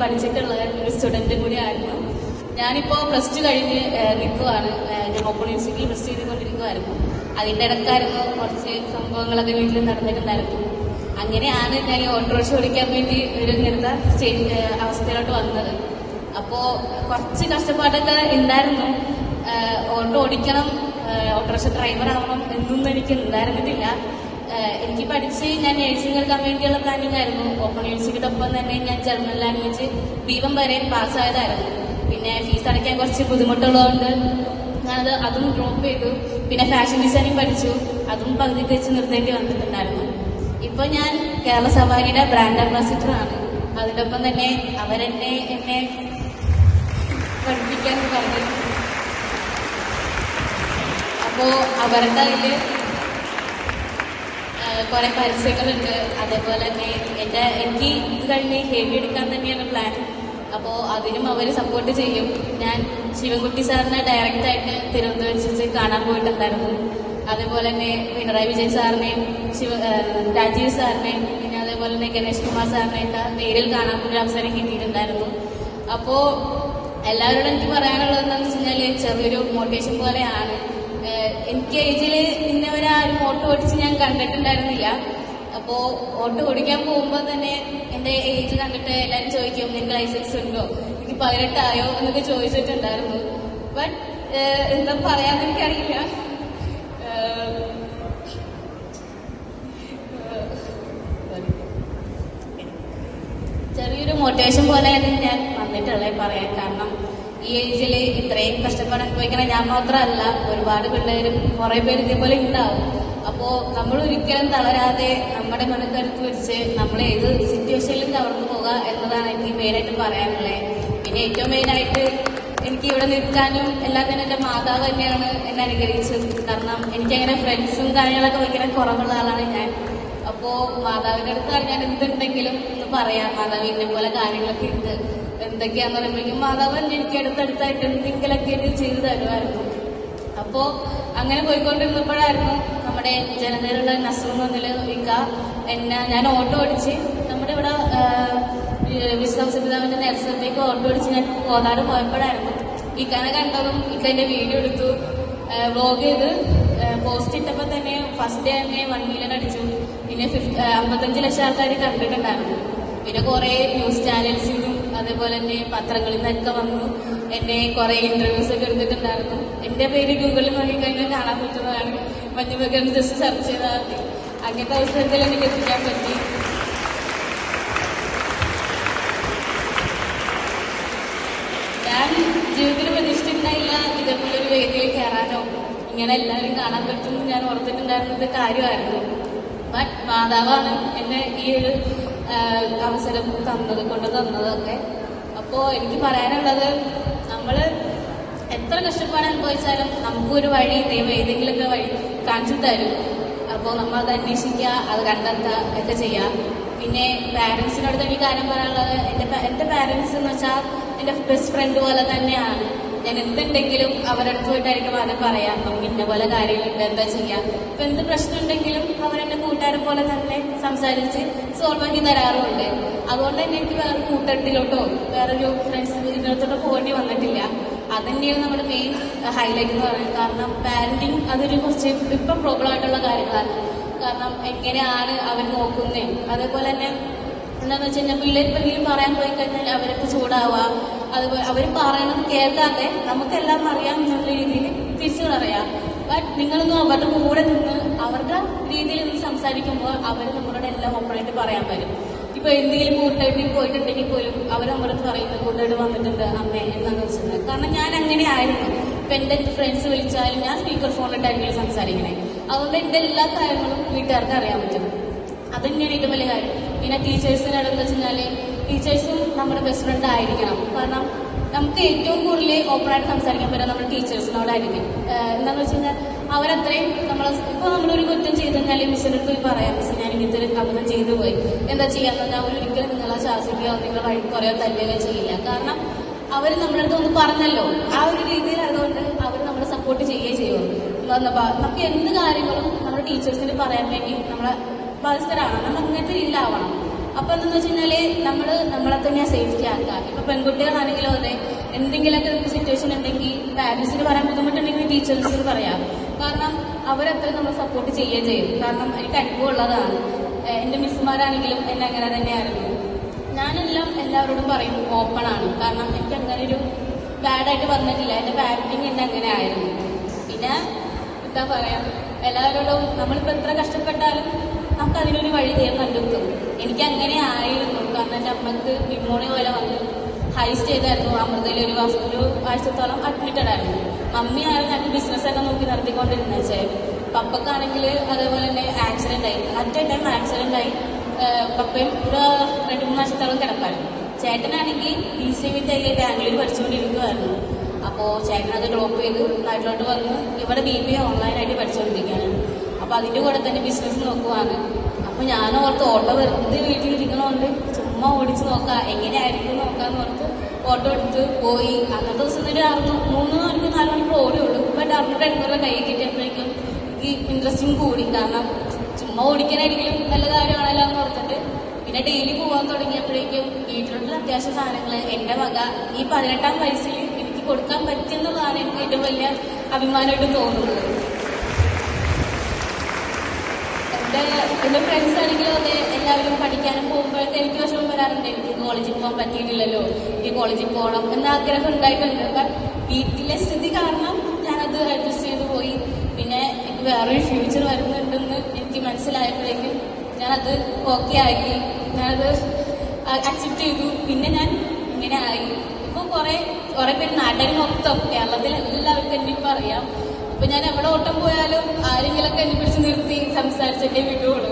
പഠിച്ചിട്ടുള്ള ഒരു സ്റ്റുഡൻറ്റും കൂടി ആയിരുന്നു. ഞാനിപ്പോൾ +2 കഴിഞ്ഞ് നിൽക്കുവാണ്. ഞാൻ ഓപ്പൺ യൂണിവേഴ്സിറ്റിയിൽ +2 ചെയ്തുകൊണ്ടിരിക്കുമായിരുന്നു. അതിൻ്റെ ഇടക്കായിരുന്നു കുറച്ച് സംഭവങ്ങളൊക്കെ വീട്ടിൽ നടന്നിട്ടുണ്ടായിരുന്നു. അങ്ങനെയാണ് ഞാൻ ഓട്ടോറിക്ഷ ഓടിക്കാൻ വേണ്ടി ഒരു ഇങ്ങനത്തെ അവസ്ഥയിലോട്ട് വന്നത്. അപ്പോൾ കുറച്ച് കഷ്ടപ്പാടൊക്കെ ഉണ്ടായിരുന്നു. ഓട്ടോ ഓടിക്കണം, ഓട്ടോറിക്ഷ ഡ്രൈവർ ആവണം എന്നൊന്നും എനിക്ക് ഉണ്ടായിരുന്നിട്ടില്ല. എനിക്ക് പഠിച്ച് ഞാൻ നേഴ്സിംഗ് എടുക്കാൻ വേണ്ടിയുള്ള പ്ലാനിങ് ആയിരുന്നു. ഓപ്പൺ യൂണിവേഴ്സിറ്റിയുടെ ഒപ്പം തന്നെ ഞാൻ ജർമ്മൻ ലാംഗ്വേജ് B1 വരെ പാസ്സായതായിരുന്നു. പിന്നെ ഫീസ് അടയ്ക്കാൻ കുറച്ച് ബുദ്ധിമുട്ടുള്ളതുകൊണ്ട് അതും ഡ്രോപ്പ് ചെയ്തു. പിന്നെ ഫാഷൻ ഡിസൈനിങ് പഠിച്ചു, അതും പകുതിക്ക് വെച്ച് നിർത്തേണ്ടി വന്നിട്ടുണ്ടായിരുന്നു. ഇപ്പോൾ ഞാൻ കേരള സഫാരിയുടെ ബ്രാൻഡ് അംബാസിഡറാണ്. അതിൻ്റെ ഒപ്പം തന്നെ എന്നെ പഠിപ്പിക്കാൻ പറഞ്ഞു. അപ്പോൾ അവരുടെ കയ്യിൽ കുറെ പരസ്യങ്ങളുണ്ട്. അതേപോലെ തന്നെ എനിക്ക് ഇത് കഴിഞ്ഞ് ഹെവി എടുക്കാൻ തന്നെയാണ് പ്ലാൻ. അപ്പോൾ അതിനും അവർ സപ്പോർട്ട് ചെയ്യും. ഞാൻ ശിവൻകുട്ടി സാറിനെ ഡയറക്റ്റായിട്ട് തിരുവനന്തപുരത്ത് വെച്ച് കാണാൻ പോയിട്ടുണ്ടായിരുന്നു. അതേപോലെ തന്നെ പിണറായി വിജയൻ സാറിനെയും രാജീവ് സാറിനെയും പിന്നെ അതേപോലെ തന്നെ ഗണേഷ് കുമാർ സാറിനെയൊക്കെ നേരിൽ കാണാൻ ഒരു അവസരം കിട്ടിയിട്ടുണ്ടായിരുന്നു. അപ്പോൾ എല്ലാവരോടും എനിക്ക് പറയാനുള്ളത് എന്താണെന്ന് വെച്ച് കഴിഞ്ഞാൽ ചെറിയൊരു മോട്ടിവേഷൻ പോലെയാണ്. എനിക്ക് ഏജിൽ ഇന്നവരെ ആരും ഓട്ടോ ഓടിച്ച് ഞാൻ കണ്ടിട്ടുണ്ടായിരുന്നില്ല. അപ്പോൾ ഓട്ടോ ഓടിക്കാൻ പോകുമ്പോൾ തന്നെ എൻ്റെ ഏജ് കണ്ടിട്ട് എല്ലാവരും ചോദിക്കും, നിങ്ങൾക്ക് ലൈസൻസ് ഉണ്ടോ, എനിക്ക് 18 ആയോ എന്നൊക്കെ ചോദിച്ചിട്ടുണ്ടായിരുന്നു. ബട്ട് എന്താ പറയാന്ന് എനിക്കറിയില്ല. ചെറിയൊരു മോട്ടിവേഷൻ പോലെയാണ് ഞാൻ വന്നിട്ടുള്ളത് പറയാൻ. കാരണം ഈ ഏജിൽ ഇത്രയും കഷ്ടപ്പാട് അനുഭവിക്കണം ഞാൻ മാത്രമല്ല, ഒരുപാട് പിള്ളേരും കുറേ പേര് ഇതേപോലെ ഉണ്ടാവും. അപ്പോൾ നമ്മൾ ഒരിക്കലും തളരാതെ നമ്മുടെ മനക്കരുത്ത് വെച്ച് നമ്മൾ ഏത് സിറ്റുവേഷനിലും തളർന്നു പോകുക എന്നതാണ് എനിക്ക് മെയിനായിട്ട് പറയാനുള്ളത്. പിന്നെ ഏറ്റവും മെയിനായിട്ട് എനിക്ക് ഇവിടെ നിൽക്കാനും എല്ലാത്തിനും എൻ്റെ മാതാവ് തന്നെയാണ് എന്നെ അനുഗ്രഹിച്ചത്. കാരണം എനിക്കങ്ങനെ ഫ്രണ്ട്സും കാര്യങ്ങളൊക്കെ ഭയങ്കര കുറവുള്ള ആളാണ് ഞാൻ. അപ്പോൾ മാതാവിൻ്റെ അടുത്താണ് ഞാൻ എന്തുണ്ടെങ്കിലും ഒന്ന് പറയാം, മാതാവ് ഇന്നെ പോലെ കാര്യങ്ങളൊക്കെ ഉണ്ട് എന്തൊക്കെയാന്ന് പറയുമ്പോഴേക്കും മാതാവ് എനിക്ക് അടുത്തടുത്തായിട്ട് എന്തെങ്കിലുമൊക്കെ ചെയ്തു തരുമായിരുന്നു. അപ്പോൾ അങ്ങനെ പോയിക്കൊണ്ടിരുന്നപ്പോഴായിരുന്നു നമ്മുടെ ജനതയിലുള്ള നസൂർ എന്നതിൽ ഞാൻ ഓട്ടോ ഓടിച്ച് നമ്മുടെ ഇവിടെ വിശ്വാസപിതാവിൻ്റെ നേർച്ചയിലേക്ക് ഓട്ടോ ഓടിച്ച് ഞാൻ കോതാട് പോയപ്പോഴായിരുന്നു ഇക്കാനെ കണ്ടതും ഇക്കൻ്റെ വീഡിയോ എടുത്തു, വ്ലോഗ് ചെയ്ത് പോസ്റ്റ് ഇട്ടപ്പോൾ തന്നെ ഫസ്റ്റ് ഡേ തന്നെ 1 മില്യൺ അടിച്ചു. പിന്നെ 55 ലക്ഷം ആൾക്കാർ കണ്ടിട്ടുണ്ടായിരുന്നു. പിന്നെ കുറേ ന്യൂസ് ചാനൽസിലും അതേപോലെ തന്നെ പത്രങ്ങളിൽ നിന്നൊക്കെ വന്നു എന്നെ കുറേ ഇന്റർവ്യൂസ് ഒക്കെ എടുത്തിട്ടുണ്ടായിരുന്നു. എൻ്റെ പേര് ഗൂഗിളിൽ നോക്കിക്കഴിഞ്ഞാൽ കാണാൻ പറ്റുന്നതാണ്. മഞ്ഞുമകൻ ജസ്റ്റ് സെർച്ച് ചെയ്താൽ മതി. അങ്ങനത്തെ അവസരത്തിൽ എനിക്ക് എത്തിക്കാൻ പറ്റി. ഞാൻ ജീവിതത്തിൽ പ്രതീക്ഷിച്ചിട്ടുണ്ടായില്ല ഇതേപോലൊരു വേദിയിൽ കയറാനോ ഇങ്ങനെ എല്ലാവരും കാണാൻ പറ്റുമെന്ന് ഞാൻ ഓർത്തിട്ടുണ്ടായിരുന്നത് കാര്യമായിരുന്നു. ബട്ട് മാതാവാണ് എന്നെ ഈ ഒരു അവസരം കൊണ്ടു തന്നതൊക്കെ. അപ്പോൾ എനിക്ക് പറയാനുള്ളത്, നമ്മൾ എത്ര കഷ്ടപ്പാട് അനുഭവിച്ചാലും നമുക്കൊരു വഴി ദൈവം ഏതെങ്കിലുമൊക്കെ വഴി കാണിച്ചു തരും. അപ്പോൾ നമ്മൾ അത് അന്വേഷിക്കുക, അത് കണ്ടെത്തുക ഒക്കെ ചെയ്യാം. പിന്നെ പാരൻസിനോട് എനിക്ക് കാര്യം പറയാനുള്ളത്, എൻ്റെ പാരൻസ് എന്ന് വെച്ചാൽ എൻ്റെ ബെസ്റ്റ് ഫ്രണ്ട് പോലെ തന്നെയാണ്. ഞാൻ എന്തുണ്ടെങ്കിലും അവരുടെ അടുത്ത് പോയിട്ടായിരിക്കും ആദ്യം പറയാം, നമുക്ക് ഇന്ന പോലെ കാര്യങ്ങളുണ്ട്, എന്താ ചെയ്യാം. ഇപ്പം എന്ത് പ്രശ്നം ഉണ്ടെങ്കിലും അവരെൻ്റെ കൂട്ടുകാരെ പോലെ തന്നെ സംസാരിച്ച് സോൾവ് ആക്കി തരാറുമുണ്ട്. അതുകൊണ്ട് തന്നെ എനിക്ക് വേറെ കൂട്ടത്തിലോട്ടോ വേറൊരു ഫ്രണ്ട്സ് ഇതിനകത്തോട്ടോ പോകേണ്ടി വന്നിട്ടില്ല. അത് തന്നെയാണ് നമ്മുടെ മെയിൻ ഹൈലൈറ്റ് എന്ന് പറയുന്നത്. കാരണം പാരന്റിങ് അതൊരു കുറച്ച് ഇപ്പം പ്രോബ്ലം ആയിട്ടുള്ള കാര്യങ്ങളാണ്. കാരണം എങ്ങനെയാണ് അവർ നോക്കുന്നത്, അതേപോലെ തന്നെ എന്താണെന്ന് വെച്ച് കഴിഞ്ഞാൽ പിള്ളേർ എന്തെങ്കിലും പറയാൻ പോയി കഴിഞ്ഞാൽ അവർക്ക് ചൂടാവുക, അതുപോലെ അവർ പറയണത് കേൾക്കാതെ നമുക്കെല്ലാം അറിയാം എന്നുള്ള രീതിയിൽ തിരിച്ചു പറയാം. ബട്ട് നിങ്ങളൊന്നും അവരുടെ കൂടെ നിന്ന് അവരുടെ രീതിയിൽ നിന്ന് സംസാരിക്കുമ്പോൾ അവർ നമ്മളോട് എല്ലാം ഓപ്പണായിട്ട് പറയാൻ പറ്റും. ഇപ്പൊ എന്തെങ്കിലും കൂട്ടായിട്ട് പോയിട്ടുണ്ടെങ്കിൽ പോലും അവർ നമ്മളോട് പറയുന്നത് കൂട്ടായിട്ട് വന്നിട്ടുണ്ട് അമ്മേ എന്താണെന്ന് വെച്ചിട്ടുണ്ട്. കാരണം ഞാൻ അങ്ങനെ ആയിരുന്നു. ഇപ്പൊ എൻ്റെ ഫ്രണ്ട്സ് വിളിച്ചാലും ഞാൻ സ്പീക്കർ ഫോണിലിട്ടായിരിക്കും സംസാരിക്കണേ. അതുകൊണ്ട് എൻ്റെ എല്ലാ കാര്യങ്ങളും വീട്ടുകാർക്ക് അറിയാൻ പറ്റും. അത് തന്നെയാണ് ഏറ്റവും വലിയ കാര്യം. പിന്നെ ടീച്ചേഴ്സിനടുത്ത് വെച്ച് കഴിഞ്ഞാൽ ടീച്ചേഴ്സും നമ്മുടെ ബെസ്റ്റ് ഫ്രണ്ട് ആയിരിക്കണം. കാരണം നമുക്ക് ഏറ്റവും കൂടുതൽ ഓപ്പണായിട്ട് സംസാരിക്കാൻ പറ്റുക നമ്മുടെ ടീച്ചേഴ്സിനോടായിരിക്കും. എന്താണെന്ന് വെച്ച് കഴിഞ്ഞാൽ അവരത്രയും ഇപ്പോൾ നമ്മളൊരു കുറ്റം ചെയ്ത് കഴിഞ്ഞാൽ മിസ്സിൻ്റെ അടുത്ത് പോയി പറയാം, മിസ് ഞാൻ ഇങ്ങനത്തെ ഒരു അബദ്ധം ചെയ്തു പോയി, എന്താ ചെയ്യാന്ന് പറഞ്ഞാൽ അവരൊരിക്കലും നിങ്ങളെ ശാസിക്കുകയോ നിങ്ങളെ വഴിക്കുറയോ തല്ലുകയോ ചെയ്യില്ല. കാരണം അവർ നമ്മുടെ അടുത്ത് ഒന്ന് പറഞ്ഞല്ലോ, ആ ഒരു രീതിയിലായതുകൊണ്ട് അവർ നമ്മളെ സപ്പോർട്ട് ചെയ്യുകയും ചെയ്യുമോ. നമുക്ക് എന്ത് കാര്യങ്ങളും നമ്മുടെ ടീച്ചേഴ്സിന് പറയാൻ വേണ്ടി നമ്മളെ ബാധ്യസ്ഥരാണ്. നമ്മൾ അങ്ങനത്തെ രീതിയിലാവണം. അപ്പൊ എന്താന്ന് വെച്ച് കഴിഞ്ഞാല് നമ്മളെ തന്നെ സേഫ്റ്റി ആക്കുക. ഇപ്പൊ പെൺകുട്ടികളാണെങ്കിലും അതെ, എന്തെങ്കിലുമൊക്കെ സിറ്റുവേഷൻ ഉണ്ടെങ്കിൽ പാരന്റ്സിന് പറയാൻ ബുദ്ധിമുട്ടുണ്ടെങ്കിൽ ടീച്ചേഴ്സിന് പറയാം. കാരണം അവരത്രയും നമ്മളെ സപ്പോർട്ട് ചെയ്യുകയും ചെയ്യും. കാരണം എനിക്ക് അനുഭവമുള്ളതാണ്. എന്റെ മിസ്സുമാരാണെങ്കിലും എന്നെ അങ്ങനെ തന്നെയായിരുന്നു. ഞാനെല്ലാം എല്ലാവരോടും പറയും ഓപ്പൺ ആണ്. കാരണം എനിക്ക് അങ്ങനെ ഒരു ബാഡായിട്ട് വന്നിട്ടില്ല. എന്റെ പാരന്റിങ് എന്നെ അങ്ങനെ ആയിരുന്നു. പിന്നെ എന്താ പറയാ, എല്ലാവരോടും നമ്മളിപ്പോൾ എത്ര കഷ്ടപ്പെട്ടാലും നമുക്ക് അതിനൊരു വഴി ചെയ്യാൻ കണ്ടെത്തും. എനിക്ക് അങ്ങനെ ആയിരുന്നു. കാരണം എൻ്റെ അമ്മക്ക് ന്യൂമോണിയ പോലെ വന്ന് ഹൈ സ്റ്റേജ് ആയിരുന്നു. അമൃതയിൽ ഒരു ആഴ്ചത്തോളം അഡ്മിറ്റഡ് ആയിരുന്നു. മമ്മിയായിരുന്നു ഞങ്ങൾക്ക് ബിസിനസ്സൊക്കെ നോക്കി നടത്തിക്കൊണ്ടിരുന്നത്. പപ്പക്കാണെങ്കിൽ അതേപോലെ തന്നെ ആക്സിഡന്റ് ആയി. അറ്റ് ടൈം ആക്സിഡന്റ് ആയി. പപ്പയും ഒരു 2-3 വർഷത്തോളം കിടപ്പായിരുന്നു. ചേട്ടനാണെങ്കിൽ BCA വിത്ത് ബാംഗ്ലൂർ പഠിച്ചുകൊണ്ടിരിക്കുമായിരുന്നു. അപ്പോൾ ചേട്ടനത് ഡ്രോപ്പ് ചെയ്ത് നാട്ടിലോട്ട് വന്ന് ഇവിടെ BBA ഓൺലൈനായിട്ട് പഠിച്ചുകൊണ്ടിരിക്കുകയാണ്. അപ്പോൾ അതിൻ്റെ കൂടെ തന്നെ ബിസിനസ് നോക്കുവാണ്. അപ്പോൾ ഞാൻ ഓർത്ത് ഓട്ടോ വെറുതെ വീട്ടിലിരിക്കണോണ്ട് ചുമ്മാ ഓടിച്ച് നോക്കാം, എങ്ങനെയായിരിക്കും നോക്കാന്ന് ഓർത്ത് ഓട്ടോ എടുത്ത് പോയി. അന്നത്തെ ദിവസം ഒരു 3 മണിക്കൂർ 4 മണിക്കൂർ ഓടിയുള്ളൂ. ബട്ട് 600 കൈ കിട്ടിയപ്പോഴേക്കും എനിക്ക് ഇൻട്രസ്റ്റിങ് കൂടി. കാരണം ചുമ്മാ ഓടിക്കാനായിരിക്കും നല്ല കാര്യമാണല്ലോ എന്ന് ഓർത്തിട്ട് പിന്നെ ഡെയിലി പോകാൻ തുടങ്ങിയപ്പോഴേക്കും വീട്ടിലുള്ള അത്യാവശ്യ സാധനങ്ങൾ എൻ്റെ മക ഈ 18ാം വയസ്സിൽ എനിക്ക് കൊടുക്കാൻ പറ്റുന്നതാണ് എനിക്ക് ഏറ്റവും വലിയ അഭിമാനമായിട്ട് തോന്നുന്നത്. എൻ്റെ ഫ്രണ്ട്സ് ആണെങ്കിലും അതെ, എല്ലാവരും പഠിക്കാനും പോകുമ്പോഴത്തെ എനിക്ക് വിഷമം വരാറുണ്ട്. എനിക്ക് കോളേജിൽ പോകാൻ പറ്റിയിട്ടില്ലല്ലോ, എനിക്ക് കോളേജിൽ പോകണം എന്ന ആഗ്രഹം ഉണ്ടായിട്ടുണ്ട്. കാരണം വീട്ടിലെ സ്ഥിതി കാരണം ഞാനത് അഡ്ജസ്റ്റ് ചെയ്ത് പോയി. പിന്നെ എനിക്ക് വേറൊരു ഫ്യൂച്ചർ വരുന്നുണ്ടെന്ന് എനിക്ക് മനസ്സിലായപ്പോഴേക്കും ഞാനത് ഓക്കെ ആക്കി, ഞാനത് അക്സെപ്റ്റ് ചെയ്തു. പിന്നെ ഞാൻ ഇങ്ങനെ ആയി. ഇപ്പോൾ കുറേ പേര് നാട്ടുകാർ മൊത്തം കേരളത്തിൽ എല്ലാവർക്കും എന്നെ ഇപ്പം അറിയാം. അപ്പൊ ഞാൻ എവിടെ ഓട്ടം പോയാലും ആരെങ്കിലൊക്കെ എന്നെ പിടിച്ച് നിർത്തി സംസാരിച്ചിട്ടേ വിടുകയുള്ളൂ.